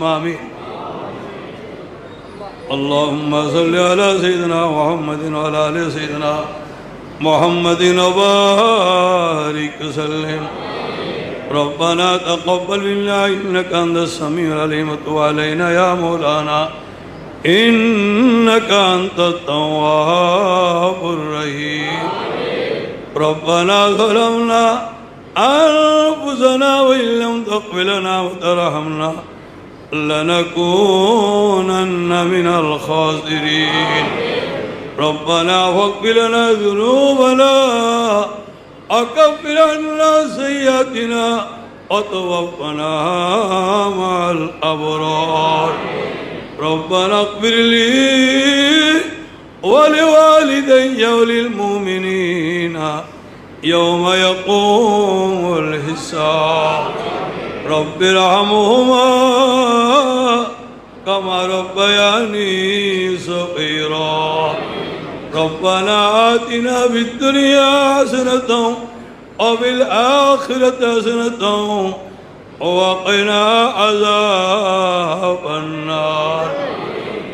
اللهم آمين اللهم صل على سيدنا محمد وعلى آل سيدنا محمد وبارك وسلم ربنا تقبل منا إنك أنت السميع العليم وتب علينا يا مولانا إنك أنت التواب الرحيم ربنا ظلمنا أنفسنا وإن لم تغفر لنا وترحمنا لنكونن من الخاسرين ربنا واغفر لنا ذنوبنا وكفر عنا سيئاتنا وتوفنا مع الأبرار ربنا اغفر لي ولوالدي وللمؤمنين يوم يقوم الحساب رب ارحمهما كما ربياني صغيرا ربنا آتنا في الدنيا حسنة وفي الآخرة حسنة وقنا عذاب النار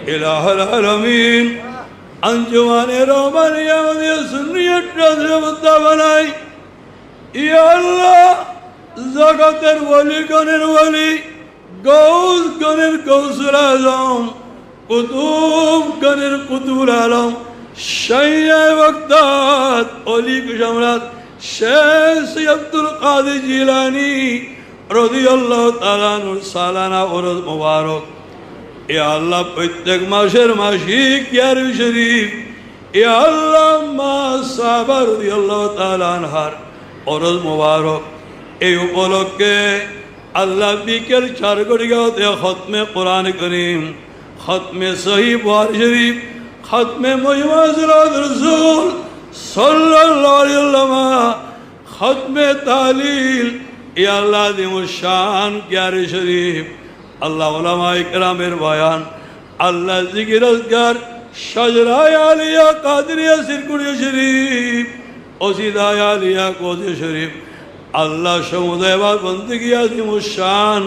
إله العالمين أنجوان رومانيا ودي سنية رضا بناي يا الله زغتر ولي গণের ওলি গৌস গণের গৌসুল আজম কুতুব গণের কুতুবুল আলম শাইয়ে ওয়াক্তাত ওলি সম্রাট শেখ সৈয়দ আব্দুল কাদের জিলানী রাদিয়াল্লাহু তাআলা আনহু সালানা ওরস মুবারক ইয়া আল্লাহ প্রত্যেক মাসের মাসিক ইয়ার শরীফ ইয়া আল্লাহ মা সাহাবা রাদিয়াল্লাহু তাআলা আনহার ওরস মুবারক এই উপলক্ষে আল্লাহ বিকেল 4 ঘটিকাতে খতমে কোরআন করিম খতমে সহিহ বুখারী শরীফ খতমে মুহাম্মদ রাসূল সাল্লাল্লাহু আলাইহি ওয়াসাল্লাম খতমে তাহলিল ইয়া আল্লাহ দিমুশান কিয়ারে শরীফ আল্লাহ উলামায়ে কেরামের বয়ান আল্লাহ জিকির আজকার শাজরায়ে আলিয়া কাদরিয়া সিরকুড়িয়া শরীফ ওসিদায়ে আলিয়া কোদে শরীফ আল্লাহ সমুদায় বন্দগি আযিমুশান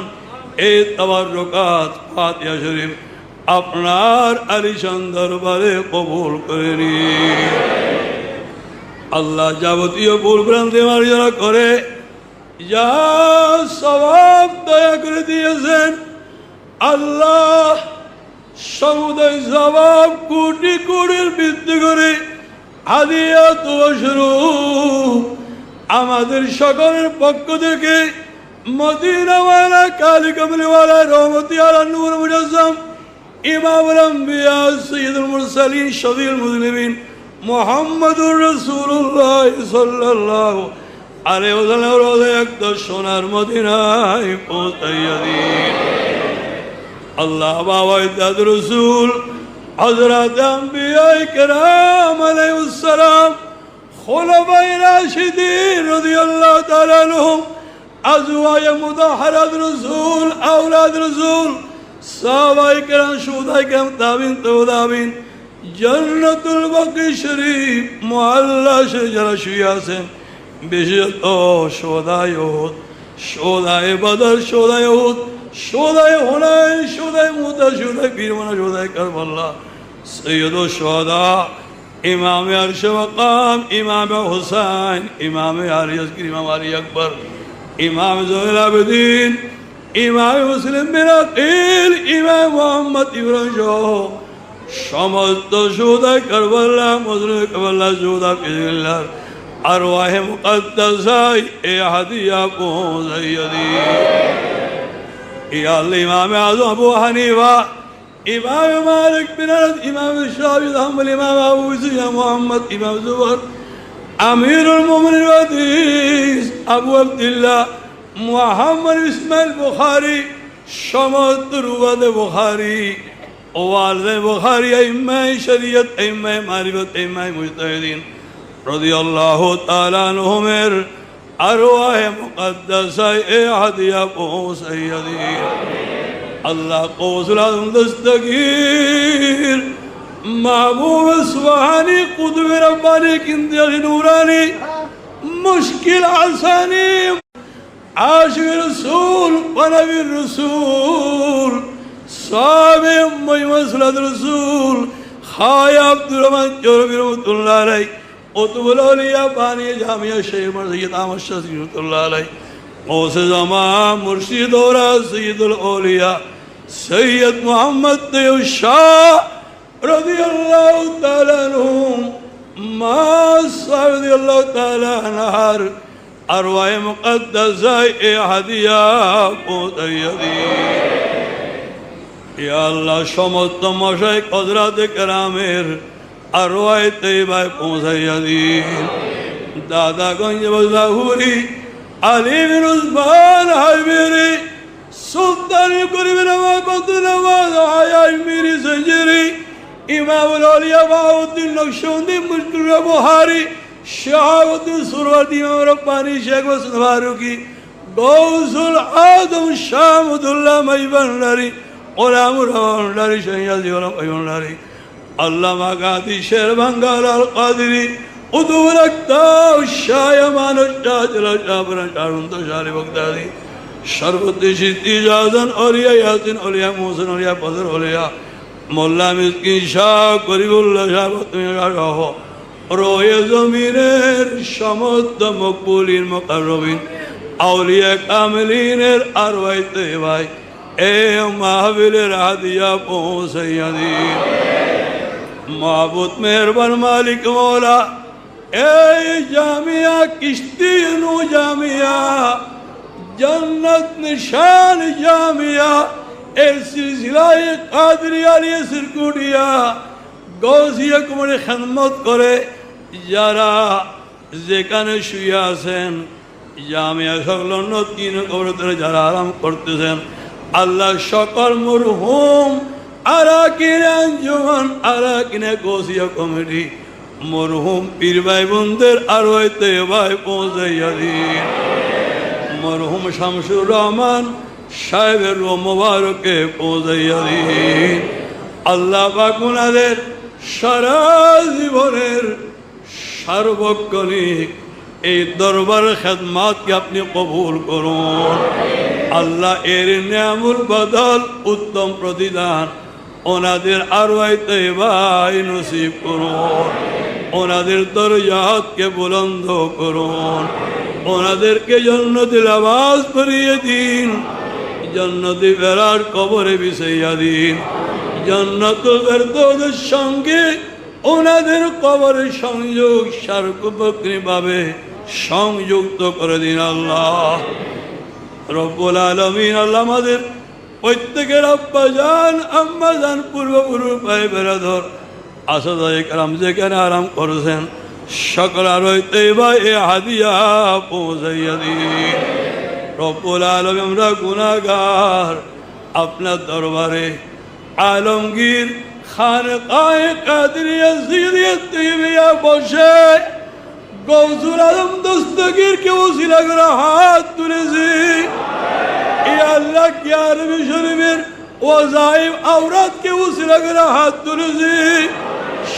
এই তাবাররুকাত ফাতিহা শরীফ আপনার আলিশান দরবারে কবুল করে নিন আল্লাহ যাবতীয় ভুল ভ্রান্তি মার্জনা করে যা সওয়াব দয়া করে দিয়েছেন আল্লাহ সমুদায় সওয়াব কোটি কোটির বৃদ্ধি করে হাদিয়াত ওয়া স্বরূপ আমাদের সকলের পক্ষ থেকে মদিনাওয়ালা কালী কমলিওয়ালা রহমতি আলা নূর মুজাজ্জম ইমামুল আম্বিয়া সাইয়্যিদুল মুরসালিন শফিউল মুযনিবিন মুহাম্মাদুর রাসূলুল্লাহ সাল্লাল্লাহু আলাইহি ওয়াসাল্লাম রোজা একদম সোনার মদিনায় পৌঁছাইয়া দিন আল্লাহ বাবা ইদ্দাদ রাসূল হযরত আম্বিয়া কিরাম আলাইহিস সালাম খুলাফায়ে রাশিদিন রাদিয়াল্লাহু তাআলা আনহুম আজওয়ায়ে মুতাহহারাত রাসূল আওলাদ রাসূল সাহাবায়ে কেরাম শুহাদায়ে কেরাম তাবিন তাবিন জান্নাতুল বাকি শরীফ মুআল্লা শরীফ যারা শুয়ে আছেন বিশেষত শুহাদায়ে উহুদ শুহাদায়ে বদর শুহাদায়ে উহুদ শুহাদায়ে হুনাইন শুহাদায়ে মুতা শুহাদায়ে বীরবানা শুহাদায়ে কারবালা সৈয়দুশ শুহাদা ইমাম আরশ মাকাম ইমাম হুসাইন ইমাম আলী আসগর ইমাম আলী আকবর ইমাম জয়নুল আবেদিন ইমাম মুসলিম বিন আকিল ইমাম মুহাম্মদ ইব্রাহিম সহ সমস্ত শুহাদায়ে কারবালা মজরুয়ে কারবালা শুহাদা ফিল্লাহ আরওয়াহে মুকদ্দাসায় এ হাদিয়া পৌঁছাইয়া দিন ইয়া আল্লাহ ইমাম আযম আবু হানিফা ইমাম মালিক বিন আনাস ইমাম শাফিঈ আহমদ ইমাম আবু ইসা মুহাম্মদ ইমাম জুবাইর আমিরুল মুমিনিন হাদিস আবু আব্দুল্লাহ মুহাম্মদ ইসমাইল বুখারী সমস্ত রুওয়াতে বুখারী ওয়ালে বুখারী ইমাম শরীয়ত ইমাম মারিফত ইমাম মুজতাহিদিন রাদিয়াল্লাহু তাআলা আনহুমের আরওয়াহে মুকদ্দাসায় এ হাদিয়া পৌঁছাইয়া দিন আল্লাহ কৌসুল আযম দস্তগীর মাহবুব সুবহানী কুতুব রব্বানী কিন্দিয়াল নূরানী মুশকিল আসানী আশিক রাসূল ওয়া নবী রাসূল সাহাবে মুহাম্মদ রাসূল খায়া আব্দুর রহমান চৌধুরী রহমাতুল্লাহ আলাইহি কুতুবুল আউলিয়া বানিয়ে জামিয়া শেখ সৈয়দ আহমদ শাহ রহমাতুল্লাহ আলাইহি গৌসে জামান মুর্শিদ দৌরা সৈয়দুল আউলিয়া সৈয়দ মুহাম্মদ তৈয়ব শাহ রাদিয়াল্লাহু তাআলা আনহু মা সাহেব রাদিয়াল্লাহু তাআলা আনহার আরওয়ায়ে মুকদ্দাসায়ে এ হাদিয়া পৌঁছাইয়া দিন। ইয়া আল্লাহ সমস্ত মশায়েখ হযরতে কেরামের আরওয়ায়ে তৈয়বায় পৌঁছাইয়া দিন। দাদাগঞ্জ বাজাহুরি আলী বিন উসমান হাইবেরি সুলতানি করিম নওয়াজ নওয়াজ আয়াই মিরি সঞ্জরি ইমামুল আউলিয়া বাউদ্দিন নকশবন্দি মুশকিল বুহারি শাহাবুদ্দিন সুরওয়ার্দী ইমাম রব্বানি শেখ হোসেন ফারুকি গৌসুল আদম শামুদুল্লাহ মাইবান্ডারি ওলামুর ভান্ডারি সৈয়দি ওলাম ভান্ডারি আল্লামা গাদি শের বাঙ্গাল আল কাদিরি উদুল আক্তাব শাহ মানুষ শাহরুন্ত শালী বগদাদি সর্বত্র সিদ্ধি জাহান অলিয়া ইয়াসিন অলিয়া মোহসেন অলিয়া বদর অলিয়া মোল্লা মিসকিন শাহ করিবুল্লাহ শাহ সহ রয়ে জমিনের সমস্ত মকবুলিন মুকাররবিন আউলিয়া কামিলিনের আরওয়ায়ে তৈয়বায় এ মাহফিলের হাদিয়া পৌঁছাইয়া দিন। মাবুদ মেহরবান মালিক মৌলা এই জামিয়া কিস্তিনু জামিয়া জন্নত নিশান জামিয়া এর সিলসিলায়ে কাদরিয়া আলিয়া সিরকুটিয়া গৌসিয়া কুমারে খেদমত করে যারা যেখানে শুয়ে আছেন জামিয়া সংলগ্ন তিন কবরস্থানে যারা আরাম করতেছেন আল্লাহ সকল মরহুম আরাকিন আঞ্জুমান আরাকিনে গৌসিয়া কমিটি মরহুম পীর ভাই বোনদের আরওয়ায়ে তৈয়বায় পৌঁছাইয়া দিন। মরহুম শামসুর রহমান সাহেবের রূহ মুবারকে পৌঁছাইয়া দিন। আল্লাহ পাক উনাদের সারা জীবনের সার্বক্ষণিক এই দরবার খেদমাতকে আপনি কবুল করুন। আল্লাহ এর নিয়ামুল বদল উত্তম প্রতিদান ওনাদের আরওয়ায়ে তৈয়বায় নসিব করুন। ওনাদের দরজাতকে বুলন্দ করুন। ওনাদেরকে জান্নাতুল আবাস করিয়ে দিন। জান্নাতি বেড়ার কবরে বিছাইয়া দিন। জান্নাতুল ফেরদৌসের সঙ্গে ওনাদের কবরের সংযোগ সার্বক্ষণিকভাবে সংযুক্ত করে দিন। আল্লাহ রব্বুল আলামিন আল্লাহ আমাদের প্রত্যেকের আব্বা জান আম্মা জান পূর্বপুরুষ ভাই বেরাদর আসাদায়ে কেরাম যেখানে আরাম করেছেন সকল আরওয়ায়ে তৈয়বা এ হাদিয়া পৌঁছাইয়া দিন। রব্বুল আলামিন আমরা গুনাহগার আপনার দরবারে আলমগীর খানকায়ে কাদরিয়া জিরিয়াত তৈয়বিয়া বসে গৌসুল আজম দস্তগীরকে ওসিলা করে হাত তুলেছি। ইয়া আল্লাহ কি আরবি শরীফের ওয়াজাইব আওরাতকে ওসিলা করে হাত তুলেছি।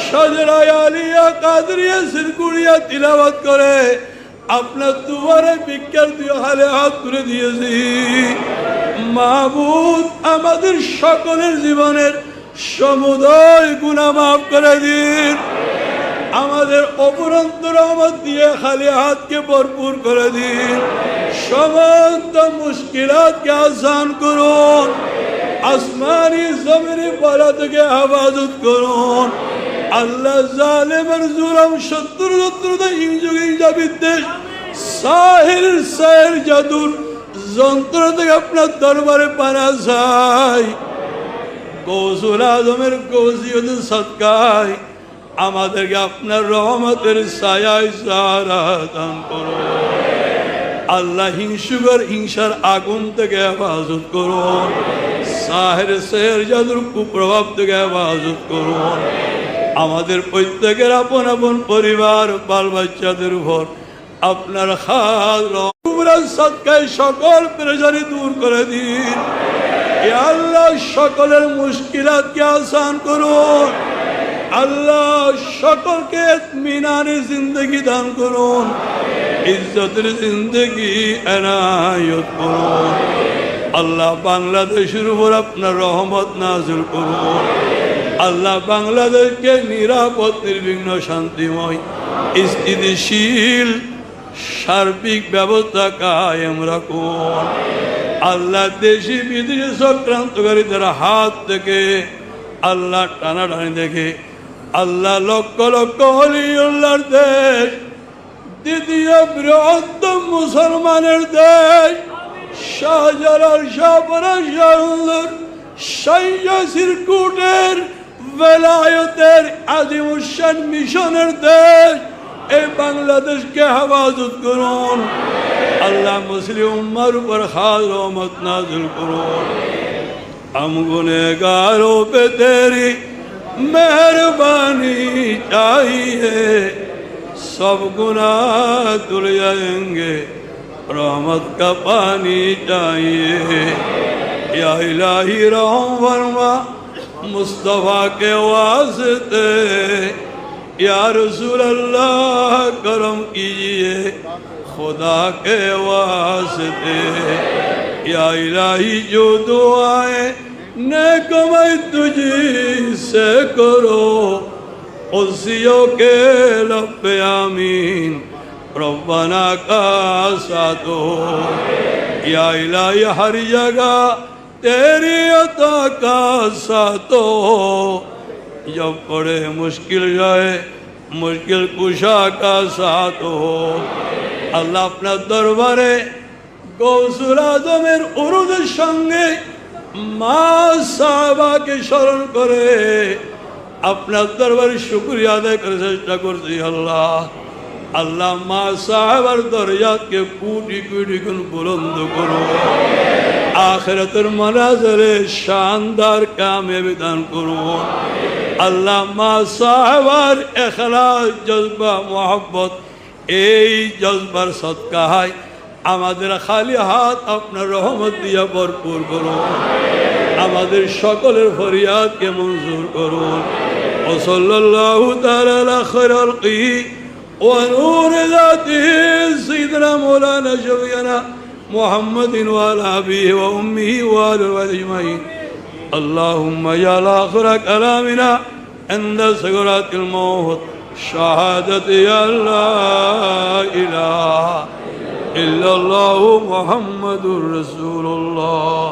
শাজরায়ে আলিয়া কাদরিয়া সিরকুরিয়া তিলাওয়াত করে আপনার দুয়ারে ভিক্ষার দিয়ে হালে হাত তুলে দিয়েছি। মাহবুব আমাদের সকলের জীবনের সমুদয় গুনাহ মাফ করে দিন। আমাদের অপরন্ত রহমত দিয়ে খালি হাতকে ভরপুর করে দিন। সমস্ত মুশকিলাতকে আসান করুন। আসমানি জমিনি বালা থেকে হেফাজত করুন। আল্লাহ জালেমের জুলুম শত্রুতা হিংসা বিদ্বেষ সাহির জাদুর যন্ত্র থেকে আপনার দরবারে পানা চাই। গৌসুল আজমের গৌসিয়তের সদকায় আমাদেরকে আপনার রহমতের ছায়ায় সাহারা দান করুন। আল্লাহ হিংসার আগুন থেকে হেফাজত করুন। সাহের জাদুর কুপ্রভাব থেকে হেফাজত করুন। আমাদের প্রত্যেকের আপন আপন পরিবার বাল বাচ্চাদের উপর আপনার খাস সদকায় সকল পেরেশানি দূর করে দিন। আল্লাহ সকলের মুশকিলাতকে আসান করুন। আল্লাহ সকলকে ইত্মিনানের জিন্দগি দান করুন। ইজ্জতের জিন্দগি এনায়ত করুন। আল্লাহ বাংলাদেশের উপর আপনার রহমত নাযিল করুন। আল্লাহ বাংলাদেশকে নিরাপদ, নির্বিঘ্ন, শান্তিময়, স্থিতিশীল সার্বিক ব্যবস্থা কায়েম রাখুন। আল্লাহ দেশি বিদেশি চক্রান্তকারীদের হাত থেকে, আল্লাহ টানাটানি থেকে, আল্লাহ লক্ষ লক্ষ ওলিউল্লাহর দেশ, দ্বিতীয় বৃহত্তম মুসলমানের দেশ, শাহজালাল, শাহপরান, শাহুল্লার, শাইয়া সিরকুটের বেলায়েতের আজিমুশান মিশনের দেশ, এই বাংলাদেশকে হেফাজত করুন। আল্লাহ মুসলিম উম্মার উপর খাস রহমত নাযিল করুন। हम गुनहगारों पे तेरी मेहरबानी चाहिए, सब गुनाह धुल जाएंगे, रहमत का पानी चाहिए। या इलाही रहम फरमा मुस्तफ़ा के वास्ते, या रसूल अल्लाह करम कीजिए खुदा के वास्ते। या इलाही जो दुआएं नेक मैं तुझी से करो, उसियों के लब पे आमीन रब्बना का साथ हो। या इलाही हर जगह तेरी अता का साथ हो, जब पड़े मुश्किल जाए मुश्किल कुशा का साथ हो। अल्लाह अपना दरबारे গৌসুল আজমের উরুদের সঙ্গে মা সাহাবাকে স্মরণ করে আপনার দরবারে শুকরিয়া আদায় করে চেষ্টা করছি। আল্লাহ আল্লাহ মা সাহাবার দরজাকে কোটি কোটি গুণ বুলন্দ করো, আখিরাতের মানাজিলে শানদার কামিয়াবি দান করুন। আল্লাহ মা সাহাবার ইখলাস, জজবা, মোহাব্বত, এই জজবার সদকায় আমাদের খালি হাত আপনার রহমত দিয়া ভরপুর করুন। আমাদের সকলের ফরিয়াদকে মঞ্জুর করুন। ও সাল্লাল্লাহু তাআলা আলা খায়রুল খালকি ওয়া নূর যাতিহি সাইয়্যিদিনা মাওলানা শাফিঈনা মুহাম্মাদিন ওয়া আলা আবিহি ওয়া উম্মিহি ওয়া আলিহি আজমাইন। আল্লাহুম্মা ইয়া আখিরা কালামিনা ইনদা সাকরাতিল মাউত শাহাদাতি আল্লা ইলাহা ইল্লাল্লাহু মুহাম্মাদুর রাসূলুল্লাহ।